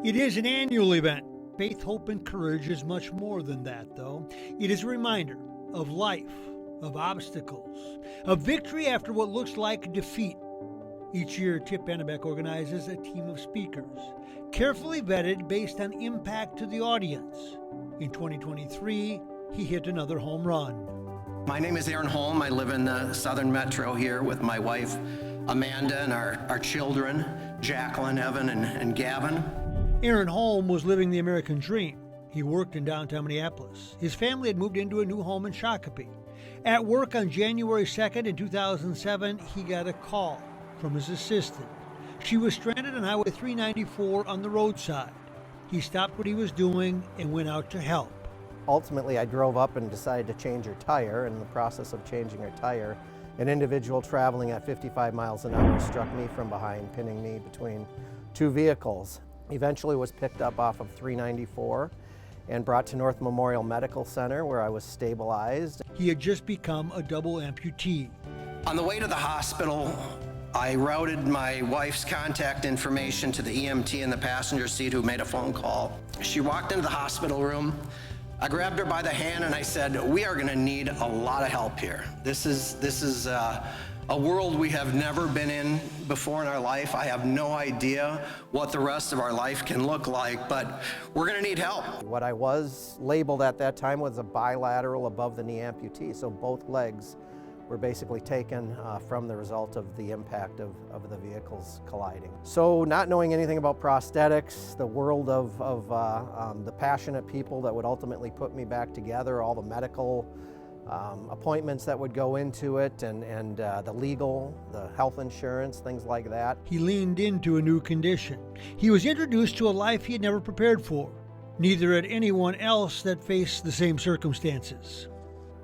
It is an annual event. Faith, hope, and courage is much more than that, though. It is a reminder of life, of obstacles, of victory after what looks like defeat. Each year, Tip Bennebeck organizes a team of speakers, carefully vetted based on impact to the audience. In 2023, he hit another home run. My name is Holm. I live in the Southern Metro here with my wife, Amanda, and our children, Jacqueline, Evan, and Gavin. Aaron Holm was living the American dream. He worked in downtown Minneapolis. His family had moved into a new home in Shakopee. At work on January 2nd in 2007, he got a call from his assistant. She was stranded on Highway 394 on the roadside. He stopped what he was doing and went out to help. Ultimately, I drove up and decided to change her tire. In the process of changing her tire, an individual traveling at 55 miles an hour struck me from behind, pinning me between two vehicles. Eventually was picked up off of 394 and brought to North Memorial Medical Center, where I was stabilized. He had just become a double amputee. On the way to the hospital, I routed my wife's contact information to the EMT in the passenger seat who made a phone call. She walked into the hospital room. I grabbed her by the hand and I said, "We are gonna need a lot of help here. This is a world we have never been in before in our life. I have no idea what the rest of our life can look like, but we're gonna need help." What I was labeled at that time was a bilateral above the knee amputee, so both legs were basically taken from the result of the impact of the vehicles colliding. So not knowing anything about prosthetics, the world of the passionate people that would ultimately put me back together, all the medical appointments that would go into it, and the legal, the health insurance, things like that. He leaned into a new condition. He was introduced to a life he had never prepared for. Neither had anyone else that faced the same circumstances.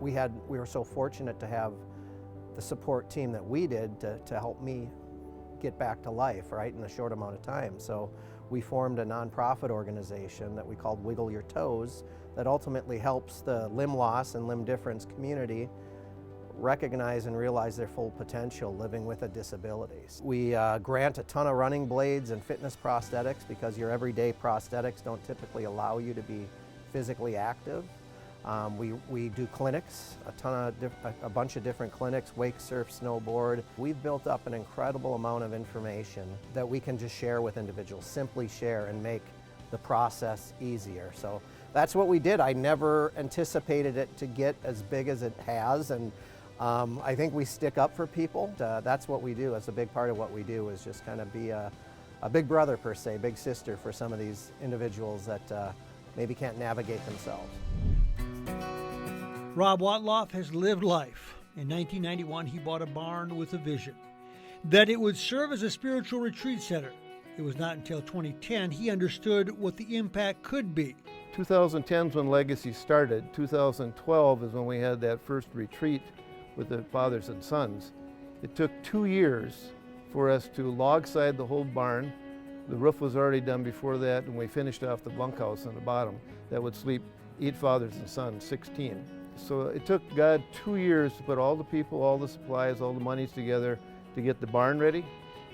We were so fortunate to have the support team that we did to help me get back to life, right, in a short amount of time. So we formed a nonprofit organization that we called Wiggle Your Toes that ultimately helps the limb loss and limb difference community recognize and realize their full potential living with a disability. We grant a ton of running blades and fitness prosthetics because your everyday prosthetics don't typically allow you to be physically active. We do clinics, a bunch of different clinics, wake, surf, snowboard. We've built up an incredible amount of information that we can just share with individuals, simply share and make the process easier. So that's what we did. I never anticipated it to get as big as it has, and I think we stick up for people. That's what we do. That's a big part of what we do, is just kind of be a big brother per se, big sister for some of these individuals that maybe can't navigate themselves. Rob Watlov has lived life. In 1991, he bought a barn with a vision that it would serve as a spiritual retreat center. It was not until 2010 he understood what the impact could be. 2010 is when Legacy started. 2012 is when we had that first retreat with the fathers and sons. It took 2 years for us to log side the whole barn. The roof was already done before that, and we finished off the bunkhouse on the bottom that would sleep 8 fathers and sons, 16. So it took God 2 years to put all the people, all the supplies, all the monies together to get the barn ready.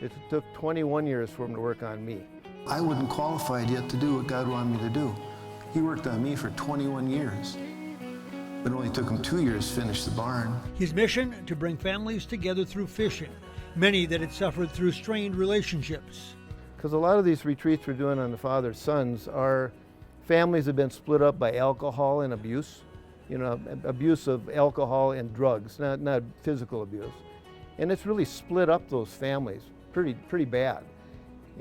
It took 21 years for him to work on me. I wasn't qualified yet to do what God wanted me to do. He worked on me for 21 years. But it only took him 2 years to finish the barn. His mission, to bring families together through fishing, many that had suffered through strained relationships. Because a lot of these retreats we're doing on the father sons are families have been split up by alcohol and abuse. You know, abuse of alcohol and drugs, not physical abuse. And it's really split up those families pretty bad.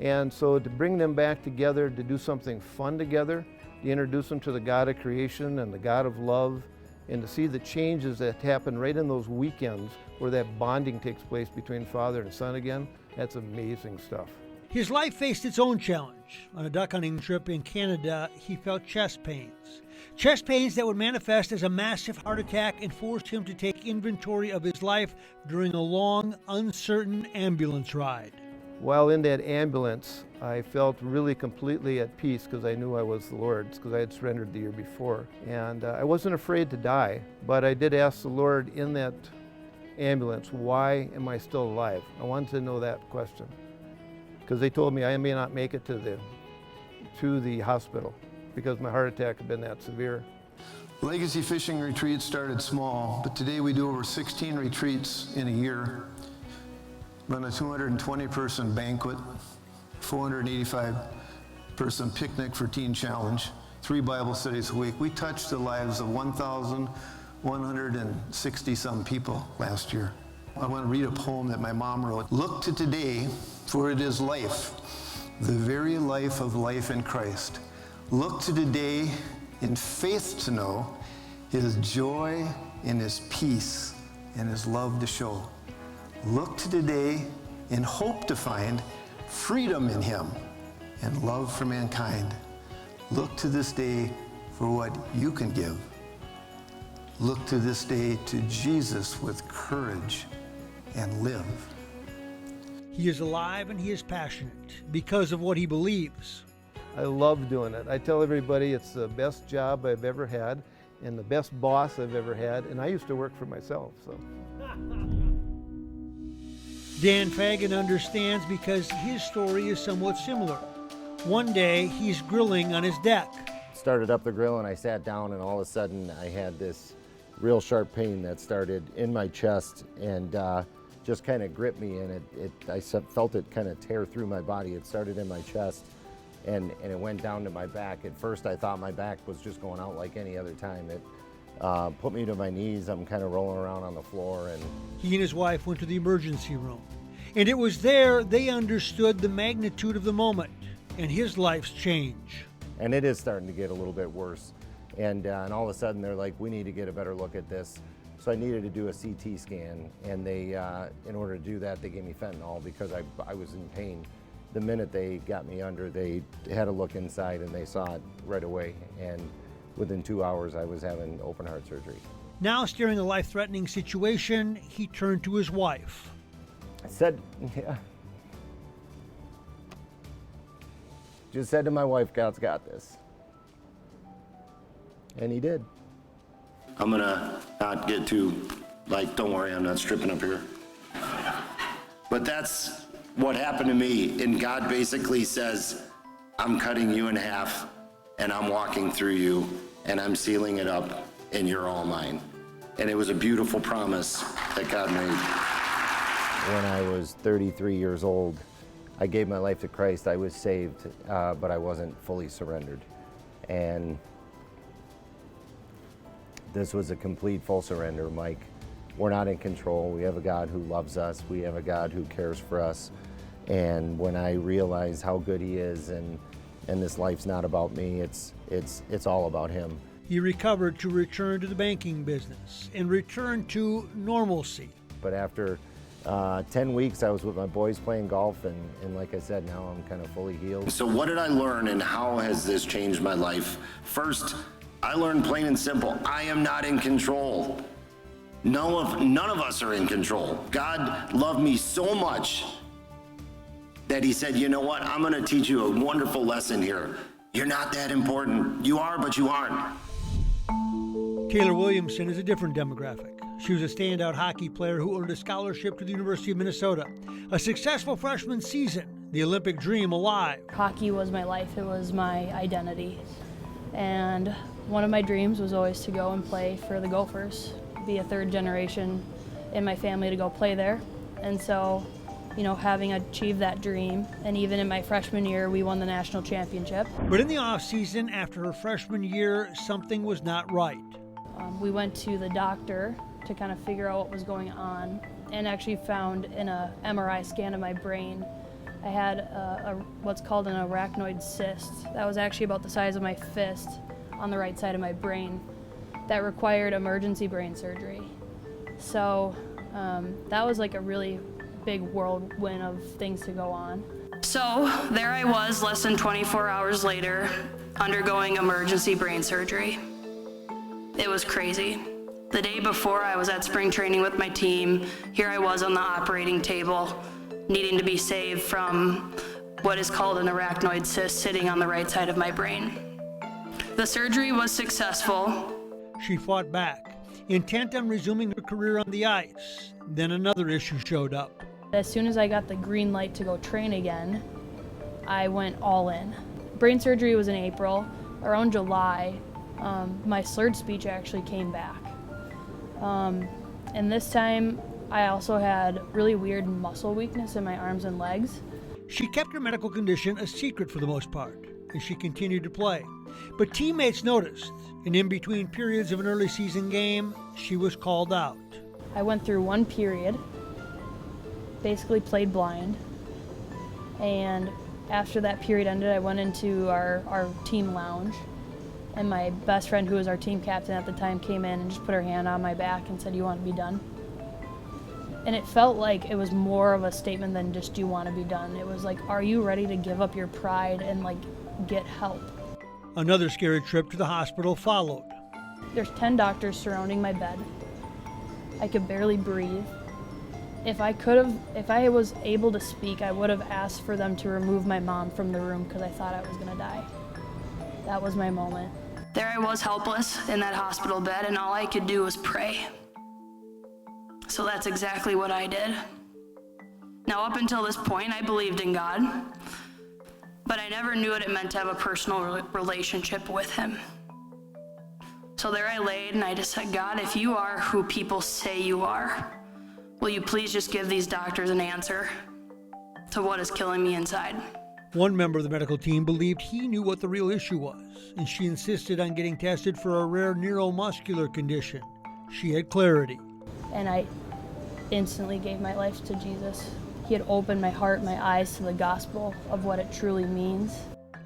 And so to bring them back together, to do something fun together, to introduce them to the God of creation and the God of love, and to see the changes that happen right in those weekends where that bonding takes place between father and son again, that's amazing stuff. His life faced its own challenge. On a duck hunting trip in Canada, he felt chest pains. Chest pains that would manifest as a massive heart attack and forced him to take inventory of his life during a long, uncertain ambulance ride. While in that ambulance, I felt really completely at peace because I knew I was the Lord's, because I had surrendered the year before. And I wasn't afraid to die, but I did ask the Lord in that ambulance, why am I still alive? I wanted to know that question. Because they told me I may not make it to the to the hospital because my heart attack had been that severe. Legacy fishing retreats started small, but today we do over 16 retreats in a year, run a 220-person banquet, 485-person picnic for Teen Challenge, 3 Bible studies a week. We touched the lives of 1,160-some people last year. I want to read a poem that my mom wrote. Look to today, for it is life, the very life of life in Christ. Look to today in faith to know His joy and His peace and His love to show. Look to today in hope to find freedom in Him and love for mankind. Look to this day for what you can give. Look to this day to Jesus with courage and live. He is alive and he is passionate because of what he believes. I love doing it. I tell everybody it's the best job I've ever had and the best boss I've ever had, and I used to work for myself, so. Dan Fagan understands because his story is somewhat similar. One day, he's grilling on his deck. Started up the grill and I sat down, and all of a sudden I had this real sharp pain that started in my chest and just kind of gripped me, and I felt it kind of tear through my body. It started in my chest and it went down to my back. At first I thought my back was just going out like any other time. It put me to my knees. I'm kind of rolling around on the floor. And he and his wife went to the emergency room, and it was there they understood the magnitude of the moment and his life's change. And it is starting to get a little bit worse. And all of a sudden they're like, we need to get a better look at this. So I needed to do a CT scan, and they, in order to do that, they gave me fentanyl because I was in pain. The minute they got me under, they had a look inside and they saw it right away. And within 2 hours, I was having open heart surgery. Now, steering a life-threatening situation, he turned to his wife. I said, yeah. Just said to my wife, God's got this. And he did. I'm gonna not get too, don't worry, I'm not stripping up here. But that's what happened to me, and God basically says, I'm cutting you in half, and I'm walking through you, and I'm sealing it up, and you're all mine. And it was a beautiful promise that God made. When I was 33 years old, I gave my life to Christ. I was saved, but I wasn't fully surrendered. And this was a complete full surrender, Mike. We're not in control. We have a God who loves us. We have a God who cares for us. And when I realized how good he is and this life's not about me, it's all about him. He recovered to return to the banking business and return to normalcy. But after 10 weeks, I was with my boys playing golf, and like I said, now I'm kind of fully healed. So what did I learn, and how has this changed my life? First, I learned plain and simple, I am not in control. None of us are in control. God loved me so much that he said, you know what, I'm gonna teach you a wonderful lesson here. You're not that important. You are, but you aren't. Taylor Williamson is a different demographic. She was a standout hockey player who earned a scholarship to the University of Minnesota. A successful freshman season, the Olympic dream alive. Hockey was my life, it was my identity. And one of my dreams was always to go and play for the Gophers, be a third generation in my family to go play there. And so, having achieved that dream, and even in my freshman year, we won the national championship. But in the off-season, after her freshman year, something was not right. We went to the doctor to kind of figure out what was going on, and actually found in a MRI scan of my brain, I had what's called an arachnoid cyst. That was actually about the size of my fist on the right side of my brain that required emergency brain surgery. So that was like a really big whirlwind of things to go on. So there I was less than 24 hours later, undergoing emergency brain surgery. It was crazy. The day before, I was at spring training with my team. Here I was on the operating table, needing to be saved from what is called an arachnoid cyst sitting on the right side of my brain. The surgery was successful. She fought back, intent on resuming her career on the ice. Then another issue showed up. As soon as I got the green light to go train again, I went all in. brain surgery was in April. Around July, my slurred speech actually came back. And this time, I also had really weird muscle weakness in my arms and legs. She kept her medical condition a secret for the most part, and she continued to play. But teammates noticed, and in between periods of an early season game, she was called out. I went through one period, basically played blind, and after that period ended, I went into our team lounge, and my best friend, who was our team captain at the time, came in and just put her hand on my back and said, "You want to be done?" And it felt like it was more of a statement than just, "Do you want to be done?" It was like, are you ready to give up your pride and like get help? Another scary trip to the hospital followed. There's 10 doctors surrounding my bed. I could barely breathe. If I was able to speak, I would have asked for them to remove my mom from the room because I thought I was gonna die. That was my moment. There I was, helpless in that hospital bed, and all I could do was pray. So that's exactly what I did. Now, up until this point, I believed in God, but I never knew what it meant to have a personal relationship with Him. So there I laid, and I just said, "God, if you are who people say you are, will you please just give these doctors an answer to what is killing me inside?" One member of the medical team believed he knew what the real issue was, and she insisted on getting tested for a rare neuromuscular condition. She had clarity. And I instantly gave my life to Jesus. He had opened my heart, my eyes to the gospel of what it truly means.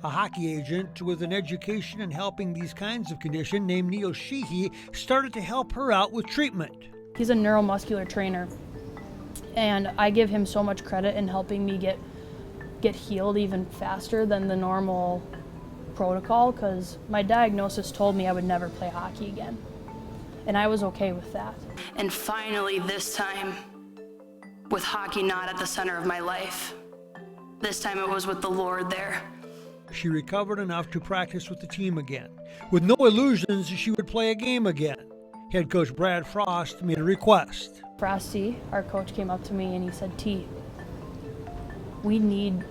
A hockey agent with an education in helping these kinds of conditions named Neil Sheehy started to help her out with treatment. He's a neuromuscular trainer, and I give him so much credit in helping me get healed even faster than the normal protocol, because my diagnosis told me I would never play hockey again, and I was okay with that. And finally, this time, with hockey not at the center of my life, this time it was with the Lord there. She recovered enough to practice with the team again. With no illusions, she would play a game again. Head coach Brad Frost made a request. Frosty, our coach, came up to me and he said, "T, we need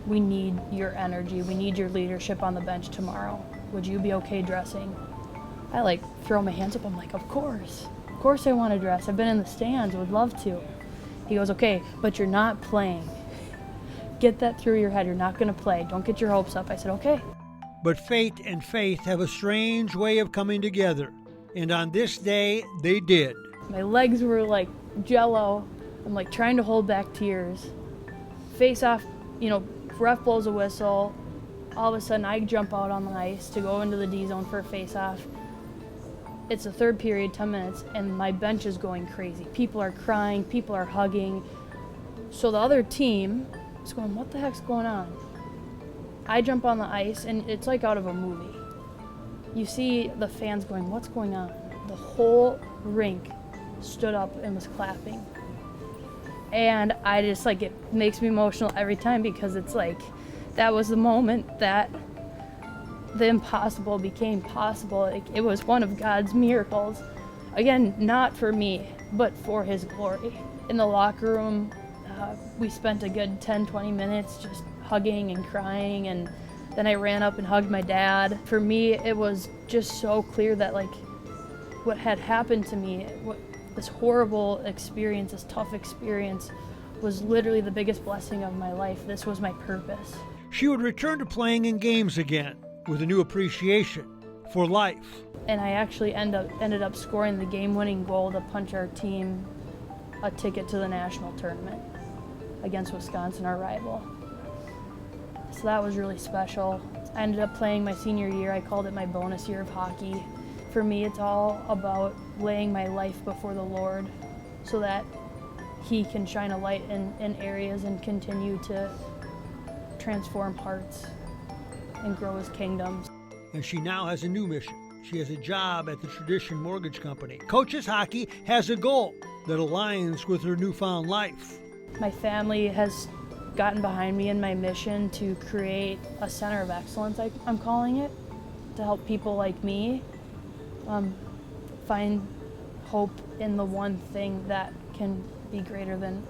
your energy. We need your leadership on the bench tomorrow. Would you be okay dressing?" I throw my hands up. I'm like, Of course I want to dress. I've been in the stands, would love to. He goes, "Okay, but you're not playing. Get that through your head. You're not going to play. Don't get your hopes up." I said, "Okay." But fate and faith have a strange way of coming together. And on this day, they did. My legs were like jello. I'm trying to hold back tears. Face off, ref blows a whistle. All of a sudden, I jump out on the ice to go into the D zone for a face off. It's the third period, 10 minutes, and my bench is going crazy. People are crying, people are hugging. So the other team is going, "What the heck's going on?" I jump on the ice, and it's like out of a movie. You see the fans going, "What's going on?" The whole rink stood up and was clapping. And I just it makes me emotional every time, because it's that was the moment that the impossible became possible. It was one of God's miracles. Again, not for me, but for His glory. In the locker room, we spent a good 10-20 minutes just hugging and crying, and then I ran up and hugged my dad. For me, it was just so clear that what had happened to me, this horrible experience, this tough experience, was literally the biggest blessing of my life. This was my purpose. She would return to playing in games again with a new appreciation for life. And I actually ended up scoring the game-winning goal to punch our team a ticket to the national tournament against Wisconsin, our rival. So that was really special. I ended up playing my senior year. I called it my bonus year of hockey. For me, it's all about laying my life before the Lord so that He can shine a light in areas and continue to transform hearts and grow His kingdom. And she now has a new mission. She has a job at the Tradition Mortgage Company. Coaches Hockey has a goal that aligns with her newfound life. My family has gotten behind me in my mission to create a center of excellence, I'm calling it, to help people like me find hope in the one thing that can be greater than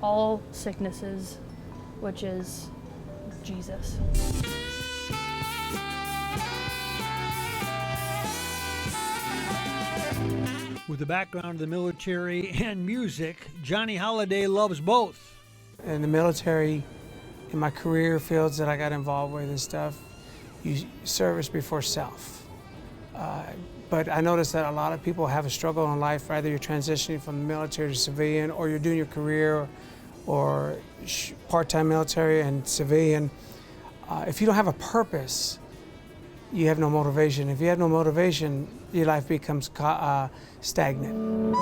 all sicknesses, which is Jesus. With a background in the military and music, Johnny Holliday loves both. In the military, in my career fields that I got involved with and stuff, you service before self. But I noticed that a lot of people have a struggle in life, either you're transitioning from the military to civilian, or you're doing your career, or part-time military and civilian. If you don't have a purpose, you have no motivation. If you have no motivation, your life becomes stagnant.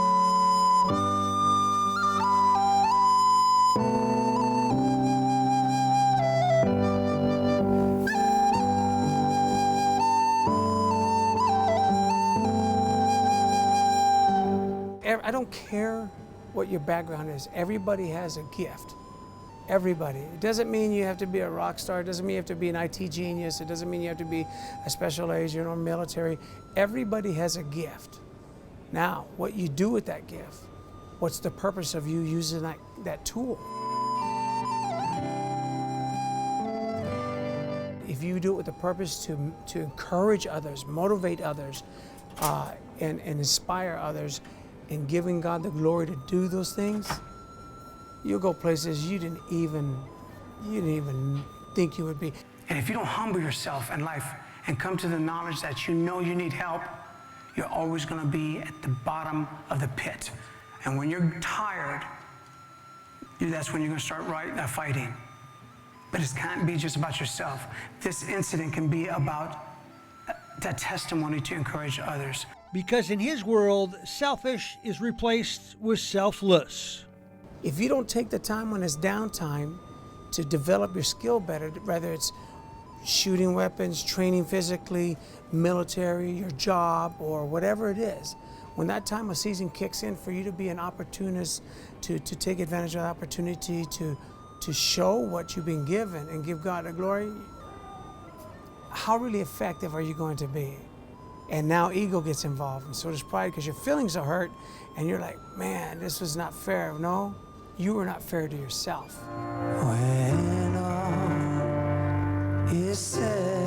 I don't care what your background is. Everybody has a gift. Everybody. It doesn't mean you have to be a rock star. It doesn't mean you have to be an IT genius. It doesn't mean you have to be a special agent or military. Everybody has a gift. Now, what you do with that gift, what's the purpose of you using that tool? If you do it with the purpose to encourage others, motivate others, and inspire others, and giving God the glory to do those things, you'll go places you didn't even think you would be. And if you don't humble yourself in life and come to the knowledge that you know you need help, you're always going to be at the bottom of the pit. And when you're tired, that's when you're going to start fighting. But it can't be just about yourself. This incident can be about that testimony to encourage others. Because in his world, selfish is replaced with selfless. If you don't take the time when it's downtime to develop your skill better, whether it's shooting weapons, training physically, military, your job, or whatever it is, when that time of season kicks in for you to be an opportunist, to take advantage of the opportunity to show what you've been given and give God the glory, how really effective are you going to be? And now ego gets involved, and so does pride, because your feelings are hurt, and you're like, man, this was not fair. No, you were not fair to yourself. When all is said